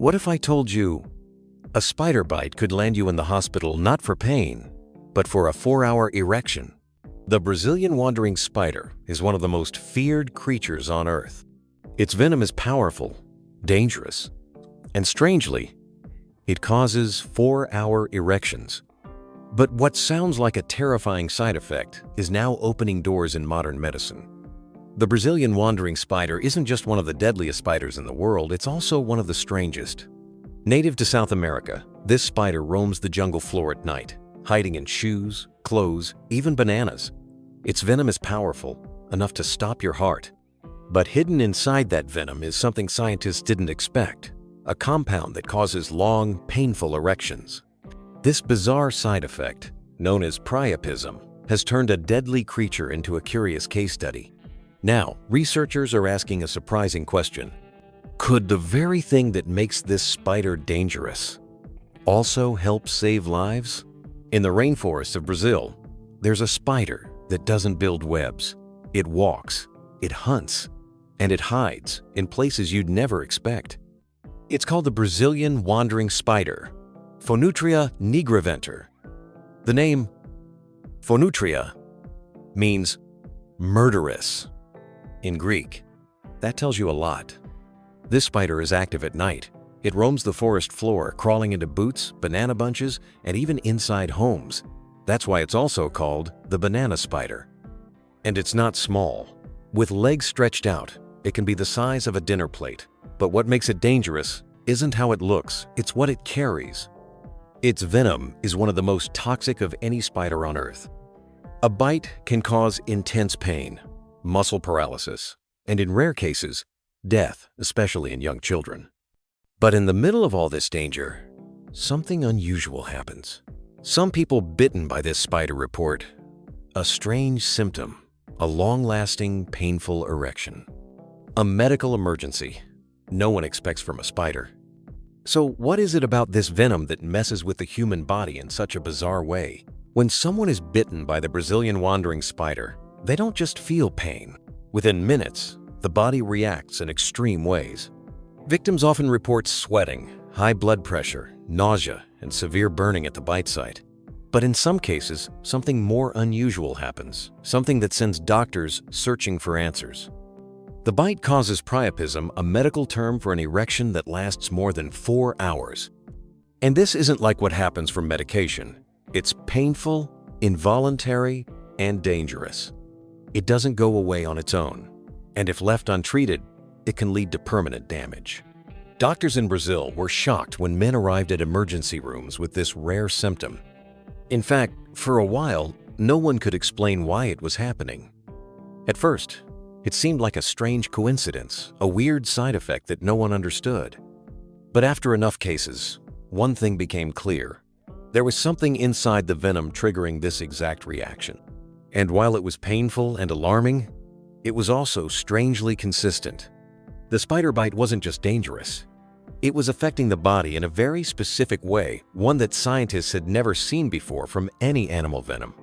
What if I told you a spider bite could land you in the hospital not for pain, but for a 4-hour erection? The Brazilian wandering spider is one of the most feared creatures on Earth. Its venom is powerful, dangerous, and strangely, it causes 4-hour erections. But what sounds like a terrifying side effect is now opening doors in modern medicine. The Brazilian wandering spider isn't just one of the deadliest spiders in the world, it's also one of the strangest. Native to South America, this spider roams the jungle floor at night, hiding in shoes, clothes, even bananas. Its venom is powerful, enough to stop your heart. But hidden inside that venom is something scientists didn't expect, a compound that causes long, painful erections. This bizarre side effect, known as Priapism, has turned a deadly creature into a curious case study. Now, researchers are asking a surprising question. Could the very thing that makes this spider dangerous also help save lives? In the rainforests of Brazil, there's a spider that doesn't build webs. It walks, it hunts, and it hides in places you'd never expect. It's called the Brazilian wandering spider, Phonutria nigriventer. The name Phonutria means murderous in Greek. That tells you a lot. This spider is active at night. It roams the forest floor, crawling into boots, banana bunches, and even inside homes. That's why it's also called the banana spider. And it's not small. With legs stretched out, it can be the size of a dinner plate. But what makes it dangerous isn't how it looks, it's what it carries. Its venom is one of the most toxic of any spider on Earth. A bite can cause intense pain, muscle paralysis, and in rare cases, death, especially in young children. But in the middle of all this danger, something unusual happens. Some people bitten by this spider report a strange symptom, a long-lasting, painful erection. A medical emergency no one expects from a spider. So what is it about this venom that messes with the human body in such a bizarre way? When someone is bitten by the Brazilian wandering spider, they don't just feel pain. Within minutes, the body reacts in extreme ways. Victims often report sweating, high blood pressure, nausea, and severe burning at the bite site. But in some cases, something more unusual happens, something that sends doctors searching for answers. The bite causes priapism, a medical term for an erection that lasts more than 4 hours. And this isn't like what happens from medication. It's painful, involuntary, and dangerous. It doesn't go away on its own, and if left untreated, it can lead to permanent damage. Doctors in Brazil were shocked when men arrived at emergency rooms with this rare symptom. In fact, for a while, no one could explain why it was happening. At first, it seemed like a strange coincidence, a weird side effect that no one understood. But after enough cases, one thing became clear. There was something inside the venom triggering this exact reaction. And while it was painful and alarming, it was also strangely consistent. The spider bite wasn't just dangerous. It was affecting the body in a very specific way, one that scientists had never seen before from any animal venom.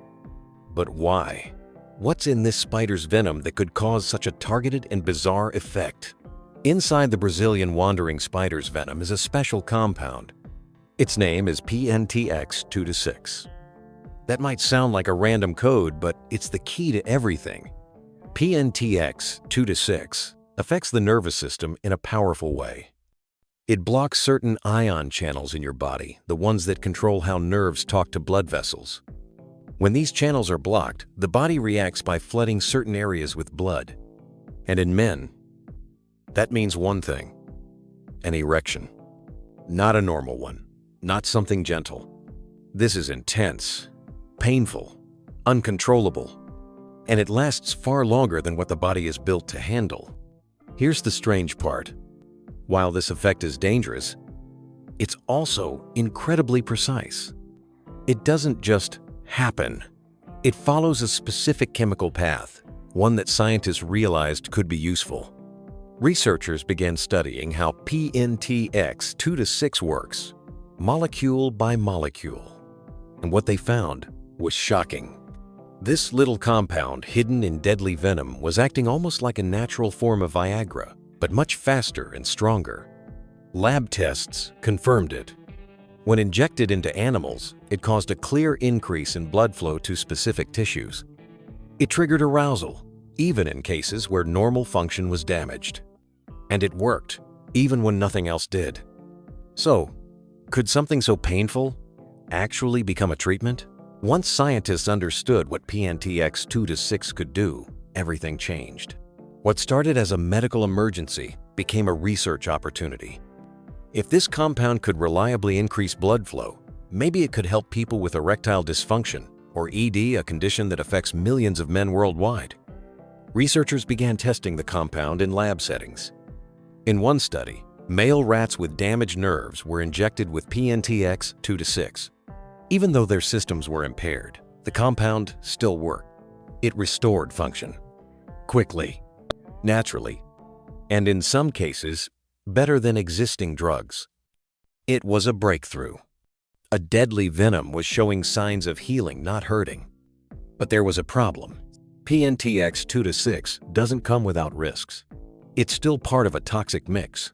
But why? What's in this spider's venom that could cause such a targeted and bizarre effect? Inside the Brazilian wandering spider's venom is a special compound. Its name is PNTX2-6. That might sound like a random code, but it's the key to everything. PNTX2-6 affects the nervous system in a powerful way. It blocks certain ion channels in your body, the ones that control how nerves talk to blood vessels. When these channels are blocked, the body reacts by flooding certain areas with blood. And in men, that means one thing: an erection. Not a normal one, not something gentle. This is intense, painful, uncontrollable, and it lasts far longer than what the body is built to handle. Here's the strange part. While this effect is dangerous, it's also incredibly precise. It doesn't just happen. It follows a specific chemical path, one that scientists realized could be useful. Researchers began studying how PNTX2-6 works, molecule by molecule. And what they found was shocking. This little compound hidden in deadly venom was acting almost like a natural form of Viagra, but much faster and stronger. Lab tests confirmed it. When injected into animals, it caused a clear increase in blood flow to specific tissues. It triggered arousal, even in cases where normal function was damaged. And it worked, even when nothing else did. So, could something so painful actually become a treatment? Once scientists understood what PNTX 2-6 could do, everything changed. What started as a medical emergency became a research opportunity. If this compound could reliably increase blood flow, maybe it could help people with erectile dysfunction, or ED, a condition that affects millions of men worldwide. Researchers began testing the compound in lab settings. In one study, male rats with damaged nerves were injected with PNTX 2-6. Even though their systems were impaired, the compound still worked. It restored function. Quickly, naturally, and in some cases, better than existing drugs. It was a breakthrough. A deadly venom was showing signs of healing, not hurting. But there was a problem. PNTX 2-6 doesn't come without risks. It's still part of a toxic mix.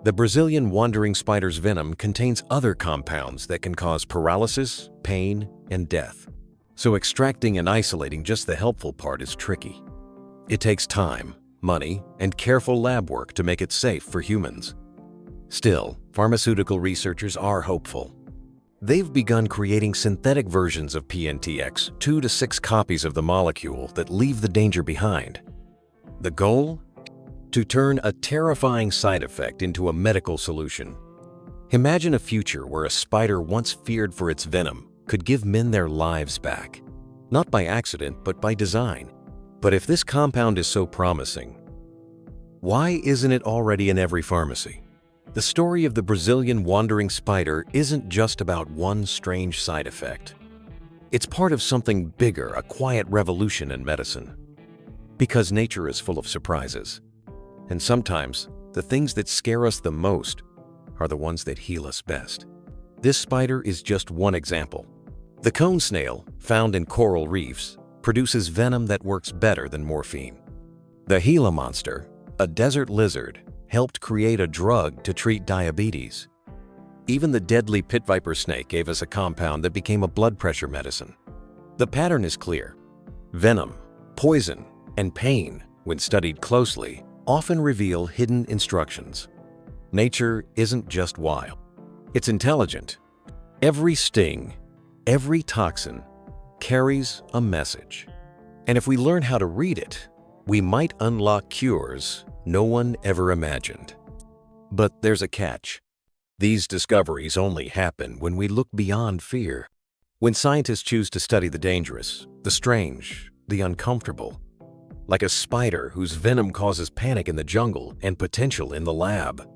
The Brazilian wandering spider's venom contains other compounds that can cause paralysis, pain, and death. So extracting and isolating just the helpful part is tricky. It takes time, money, and careful lab work to make it safe for humans. Still, pharmaceutical researchers are hopeful. They've begun creating synthetic versions of PNTX, 2-6 copies of the molecule that leave the danger behind. The goal? To turn a terrifying side effect into a medical solution. Imagine a future where a spider once feared for its venom could give men their lives back. Not by accident, but by design. But if this compound is so promising, why isn't it already in every pharmacy? The story of the Brazilian wandering spider isn't just about one strange side effect. It's part of something bigger, a quiet revolution in medicine. Because nature is full of surprises. And sometimes, the things that scare us the most are the ones that heal us best. This spider is just one example. The cone snail, found in coral reefs, produces venom that works better than morphine. The Gila monster, a desert lizard, helped create a drug to treat diabetes. Even the deadly pit viper snake gave us a compound that became a blood pressure medicine. The pattern is clear. Venom, poison, and pain, when studied closely, often reveal hidden instructions. Nature isn't just wild. It's intelligent. Every sting, every toxin, carries a message. And if we learn how to read it, we might unlock cures no one ever imagined. But there's a catch. These discoveries only happen when we look beyond fear. When scientists choose to study the dangerous, the strange, the uncomfortable. Like a spider whose venom causes panic in the jungle and potential in the lab.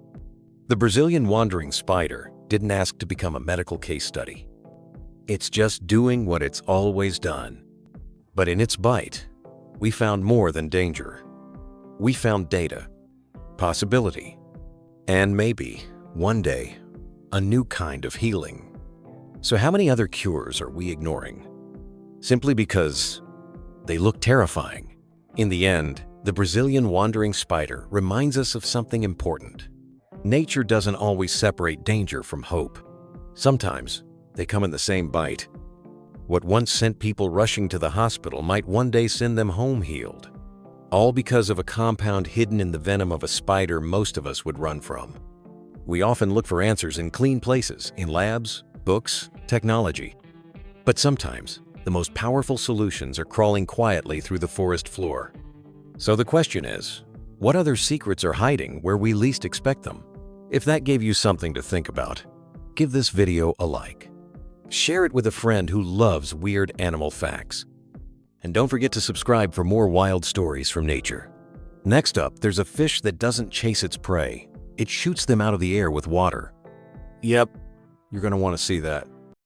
The Brazilian wandering spider didn't ask to become a medical case study. It's just doing what it's always done. But in its bite, we found more than danger. We found data, possibility, and maybe, one day, a new kind of healing. So how many other cures are we ignoring? Simply because they look terrifying. In the end, the Brazilian wandering spider reminds us of something important. Nature doesn't always separate danger from hope. Sometimes, they come in the same bite. What once sent people rushing to the hospital might one day send them home healed. All because of a compound hidden in the venom of a spider most of us would run from. We often look for answers in clean places, in labs, books, technology. But sometimes, the most powerful solutions are crawling quietly through the forest floor. So the question is, what other secrets are hiding where we least expect them? If that gave you something to think about, give this video a like. Share it with a friend who loves weird animal facts. And don't forget to subscribe for more wild stories from nature. Next up, there's a fish that doesn't chase its prey. It shoots them out of the air with water. Yep, you're going to want to see that.